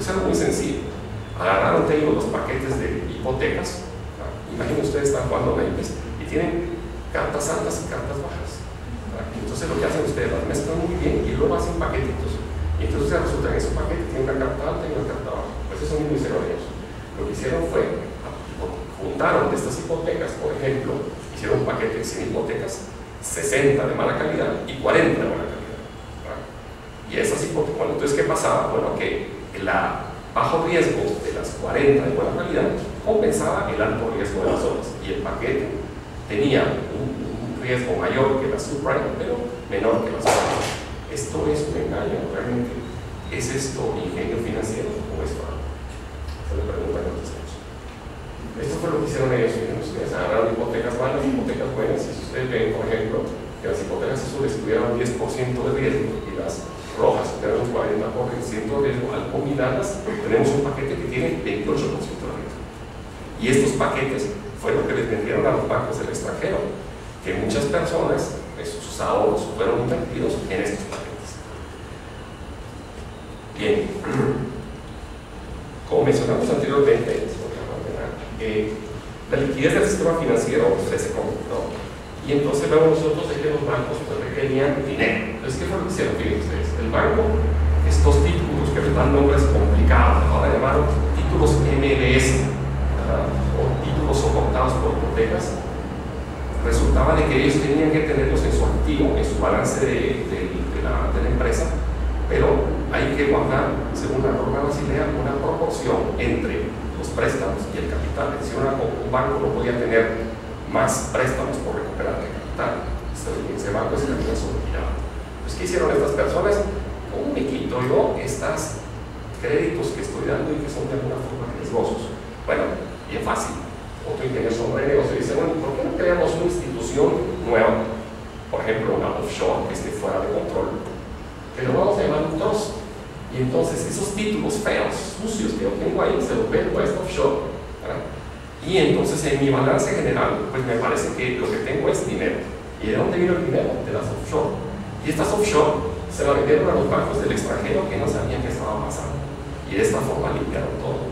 Pues era muy sencillo. Agarraron, te digo, los paquetes de hipotecas. Imaginen ustedes, están jugando naipes y tienen cartas altas y cartas bajas. Entonces lo que hacen ustedes, las mezclan muy bien y luego hacen paquetitos. Y entonces resulta que ese paquete tiene una carta alta y una carta baja. Pues eso mismo hicieron ellos. Lo que hicieron fue, juntaron de estas hipotecas, por ejemplo, hicieron un paquete sin hipotecas, 60 de mala calidad y 40 de buena calidad. Y esas hipotecas, bueno, entonces ¿qué pasaba? Bueno, que el bajo riesgo de las 40 de buena calidad compensaba el alto riesgo de las otras. Y el paquete tenía un riesgo mayor que la subprime, pero menor que las otras. Esto es un engaño, realmente. ¿Es esto ingenio financiero o es fraude? Se le pregunta a nosotros. Esto fue lo que hicieron ellos. Ustedes agarraron hipotecas malas, hipotecas buenas. Y si ustedes ven, por ejemplo, que las hipotecas azules tuvieran 10% de riesgo y las rojas tuvieran un 40% de riesgo, al combinarlas tenemos un paquete que tiene 28% de riesgo. Y estos paquetes fueron lo que les vendieron a los bancos del extranjero, que muchas personas, sus ahorros fueron invertidos en estos paquetes. Bien, como mencionamos anteriormente, la liquidez del sistema financiero se complicó. Y entonces luego nosotros que los bancos requerían dinero. Entonces, ¿qué fue lo que hicieron? Fíjense ustedes, el banco, estos títulos que les dan nombres complicados, ahora llamaron títulos MLS, o títulos soportados por hipotecas, resultaba de que ellos tenían que tenerlos en su activo, en su balance de la empresa, pero hay que guardar, según la norma basilea, una proporción entre los préstamos y el capital. Es decir, un banco no podía tener más préstamos por recuperar el capital. Ese banco se tenía sobregirado. Pues, ¿qué hicieron estas personas? ¿Cómo me quito yo estos créditos que estoy dando y que son de alguna forma riesgosos? Bueno, bien fácil. Otro ingeniero sombrero se dice, bueno, ¿por qué no creamos una institución nueva? Por ejemplo, una offshore que esté fuera de control. Que lo vamos a llamar un trust. Y entonces esos títulos feos, sucios que yo tengo ahí, se los vendo a esta offshore. ¿Verdad? Y entonces en mi balance general, pues me parece que lo que tengo es dinero. ¿Y de dónde vino el dinero? De las offshore. Y estas offshore se la vendieron a los bancos del extranjero que no sabían qué estaba pasando. Y de esta forma limpiaron todo.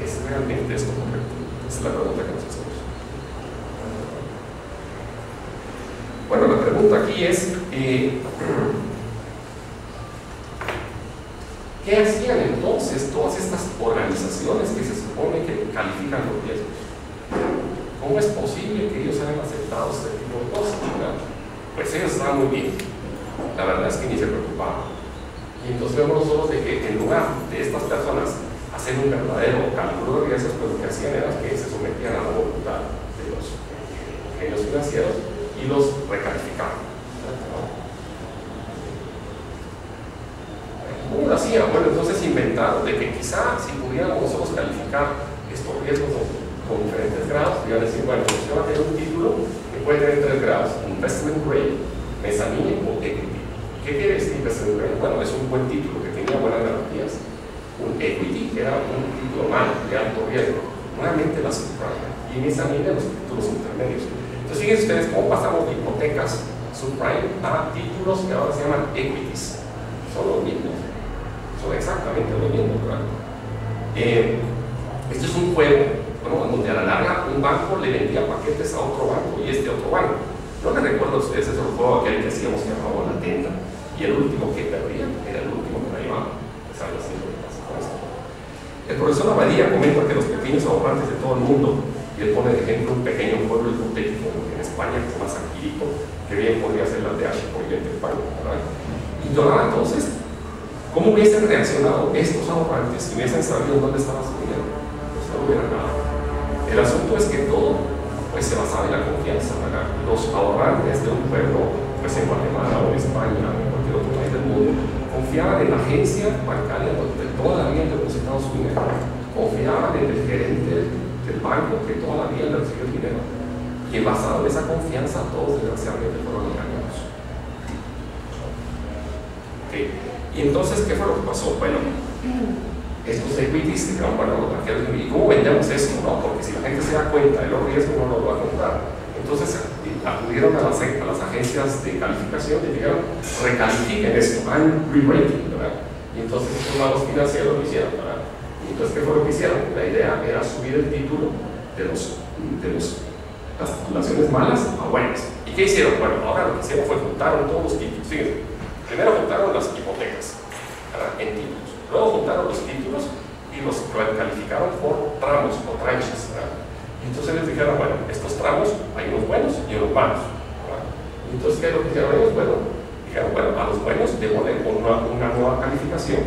¿Es realmente esto correcto? Esa es la pregunta que nos hacemos. Bueno, la pregunta aquí es ¿qué hacían entonces todas estas organizaciones que se supone que califican los riesgos? ¿Cómo es posible que ellos hayan aceptado este tipo de cosas? ¿Verdad? Pues ellos estaban muy bien. La verdad es que ni se preocupaban. Y entonces vemos nosotros de que en lugar de estas personas hacer un verdadero cálculo de riesgos, pues lo que hacían era que se sometían a la voluntad de los ingenios financieros y los recalificaban. ¿Cómo lo hacían? Bueno, entonces inventaron de que quizá si pudiéramos nosotros calificar estos riesgos con diferentes grados, iban a decir, bueno, usted va a tener un título que puede tener 3 grados, investment grade, mezzanine o equity. ¿Qué quiere decir investment grade? Bueno, es un buen título que tenía buenas garantías. Un equity era un título malo, de alto riesgo. Nuevamente la subprime. Y mezzanine los títulos intermedios. Entonces fíjense ustedes cómo pasamos de hipotecas subprime a títulos que ahora se llaman equities. Son los mismos. Son exactamente lo mismo, ¿verdad? Esto es un juego, bueno, donde a la larga un banco le vendía paquetes a otro banco y este a otro banco. No les recuerdo a ustedes ese juego aquel que hacíamos que llamaba la tenda, y el último que perdía era el último que la llevaba. Es algo así lo que pasa con esto. El profesor Abadía comenta que los pequeños ahorrantes de todo el mundo, y él pone de ejemplo un pequeño pueblo hipotético en España que se llama San Quirico, que bien podría ser la de H por el España, ¿verdad? Y entonces, ¿cómo hubiesen reaccionado estos ahorrantes si hubiesen sabido dónde estaba su dinero? Pues no hubieran nada. El asunto es que todo pues, se basaba en la confianza, ¿verdad? Los ahorrantes de un pueblo, pues en Guatemala o en España o en cualquier otro país del mundo, confiaban en la agencia bancaria donde toda la vida han depositado su dinero. Confiaban en el gerente del banco que toda la vida le recibió el dinero. Y basado en esa confianza, todos desgraciadamente fueron engañados. Okay. Y entonces, ¿qué fue lo que pasó? Bueno, estos equities que quedaron para los banqueros, ¿y cómo vendemos eso? ¿No? Porque si la gente se da cuenta de los riesgos, no lo va a comprar. Entonces, acudieron a las agencias de calificación y dijeron, recalifiquen esto, hagan re-rating, ¿verdad? Y entonces estos magos financieros lo hicieron, ¿verdad? Y entonces, ¿qué fue lo que hicieron? La idea era subir el título de las titulaciones malas a buenas. ¿Y qué hicieron? Bueno, ahora lo que hicieron fue juntaron todos los títulos. Fíjense, primero juntaron las hipotecas, ¿verdad?, en títulos. Luego juntaron los títulos y los calificaron por tramos o tranches, ¿verdad? Y entonces les dijeron, bueno, estos tramos hay unos buenos y unos malos, ¿verdad? Y entonces, ¿qué es lo que hicieron ellos? Bueno, dijeron, bueno, a los buenos démosle una nueva calificación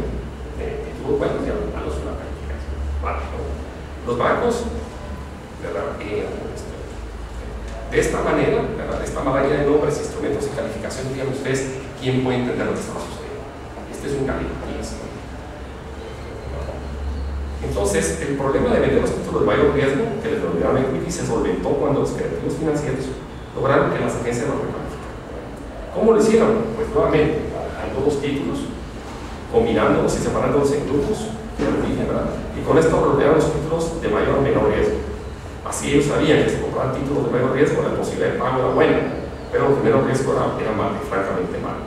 de títulos buenos y a los malos una calificación mala, ¿no? Los bancos, ¿verdad?, de esta manera, ¿verdad?, esta maraña de nombres, instrumentos y calificaciones, díganme ustedes, ¿quién puede entender lo que está sucediendo? Este es un galimatías, ¿no? Entonces, el problema de vender los títulos de mayor riesgo que les denominaron equity se solventó cuando los creativos financieros lograron que las agencias lo recalificaran. ¿Cómo lo hicieron? Pues nuevamente, bajando los títulos, combinándolos y separándolos en grupos, ¿verdad?, y con esto rodearon los títulos de mayor o menor riesgo. Así ellos sabían que si compraban títulos de mayor riesgo, la posibilidad de pago era buena, pero el menor riesgo era francamente malo.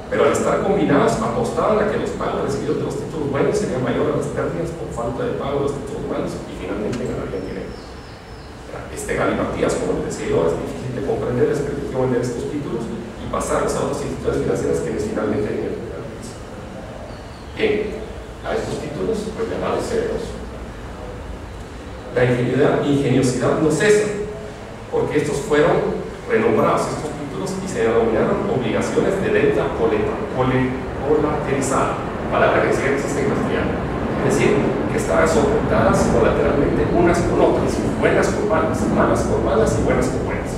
Pero al estar combinados, apostaban a que los pagos recibidos de los títulos buenos serían mayores a las pérdidas por falta de pago de los títulos malos y finalmente ganarían dinero. Este galimatías, como les decía yo, es difícil de comprender, les permitió vender estos títulos y pasarlos a otras instituciones financieras que finalmente tenían que ganar. Bien, a estos títulos, pues llamados CDOs. La ingeniosidad no cesa, porque estos fueron renombrados, estos títulos, y se denominaron obligaciones de deuda colateralizada, palabra que sigue existe en castellano. Es decir, que estaban soportadas colateralmente unas con otras, buenas con malas, malas con malas y buenas con buenas.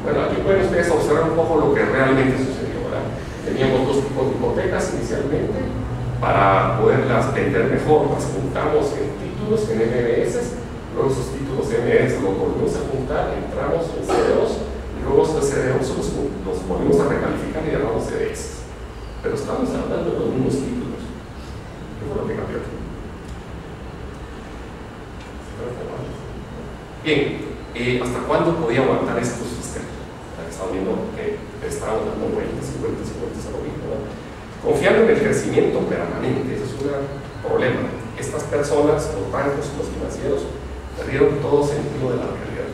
Bueno, aquí pueden ustedes observar un poco lo que realmente sucedió, ¿verdad? Teníamos dos tipos de hipotecas inicialmente. Para poderlas vender mejor, las juntamos en títulos, en MBS, luego esos títulos MBS los volvimos a juntar, entramos en CDOs, y luego esos CDOs los volvimos a recalificar y llamamos CDS. Pero estamos hablando de los mismos títulos. ¿Qué fue lo que cambió aquí? Bien, ¿hasta cuándo podía aguantar estos sistemas? Estamos viendo que estábamos dando vueltas y vueltas y vueltas a lo mismo, ¿no? Confiando en el crecimiento permanente, eso es un gran problema. Estas personas, los bancos, los financieros, perdieron todo sentido de la realidad.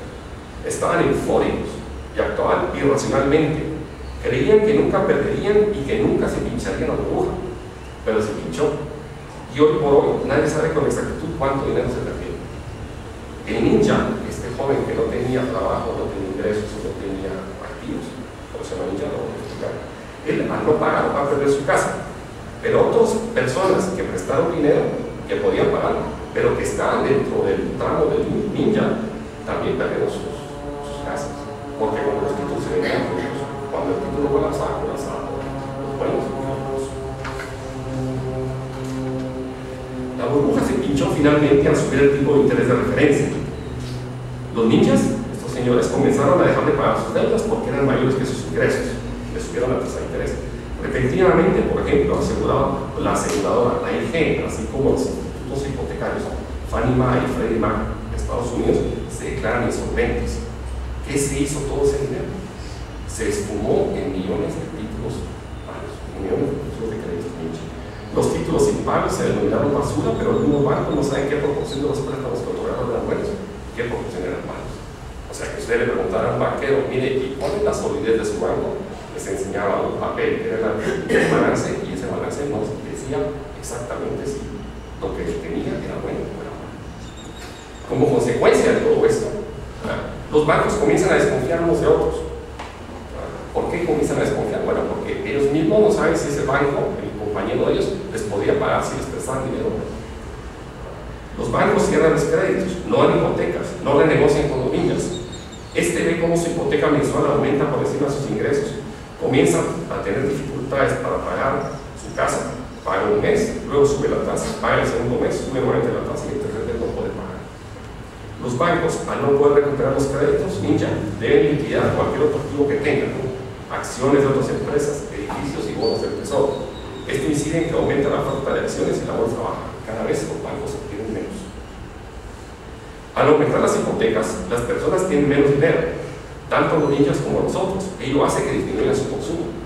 Estaban eufóricos y actuaban irracionalmente. Creían que nunca perderían y que nunca se pincharían la burbuja, pero se pinchó. Y hoy por hoy nadie sabe con exactitud cuánto dinero se perdió. El ninja, este joven que no tenía trabajo, no tenía ingresos, no tenía activos, por eso el ninja lo voy a explicar. Él al no pagar va a perder su casa, pero otras personas que prestaron dinero, que podían pagar, pero que estaban dentro del tramo del ninja, también perdieron sus casas, porque como los títulos se vendían juntos, cuando el título colapsaba los buenos títulos. La burbuja se pinchó finalmente al subir el tipo de interés de referencia. Los ninjas, estos señores, comenzaron a dejar de pagar sus deudas porque eran mayores que sus ingresos. Le subieron la tasa de interés. Efectivamente, por ejemplo, la aseguradora, la IG, así como los institutos hipotecarios, Fannie Mae y Freddie Mac de Estados Unidos, se declaran insolventes. ¿Qué se hizo todo ese dinero? Se esfumó en millones de títulos malos, millones de títulos de créditos ninja. Los títulos impagos se denominaron basura, pero algunos bancos no saben qué proporción de los préstamos que otorgaron eran buenos y qué proporción eran malos. O sea, que usted le preguntara a un banquero, mire, ¿y cuál es la solidez de su banco? Les enseñaba un papel que era el balance, y ese balance nos decía exactamente si lo que tenía era bueno o era malo. Como consecuencia de todo esto, los bancos comienzan a desconfiar unos de otros. ¿Por qué comienzan a desconfiar? Bueno, porque ellos mismos no saben si ese banco, el compañero de ellos, les podía pagar si les prestaban dinero. Los bancos cierran los créditos, no dan hipotecas, no renegocian con los niños. Este ve cómo su hipoteca mensual aumenta por encima de sus ingresos. Comienza a tener dificultades para pagar su casa, paga un mes, luego sube la tasa, paga el segundo mes, sube nuevamente la tasa y el tercer mes no puede pagar. Los bancos, al no poder recuperar los créditos, ninja, deben liquidar cualquier otro activo que tengan, ¿no? Acciones de otras empresas, edificios y bonos del tesoro. Esto incide en que aumenta la falta de acciones y la bolsa baja. Cada vez los bancos obtienen menos. Al aumentar las hipotecas, las personas tienen menos dinero. tanto los niños como nosotros. Ello hace que disminuya su consumo.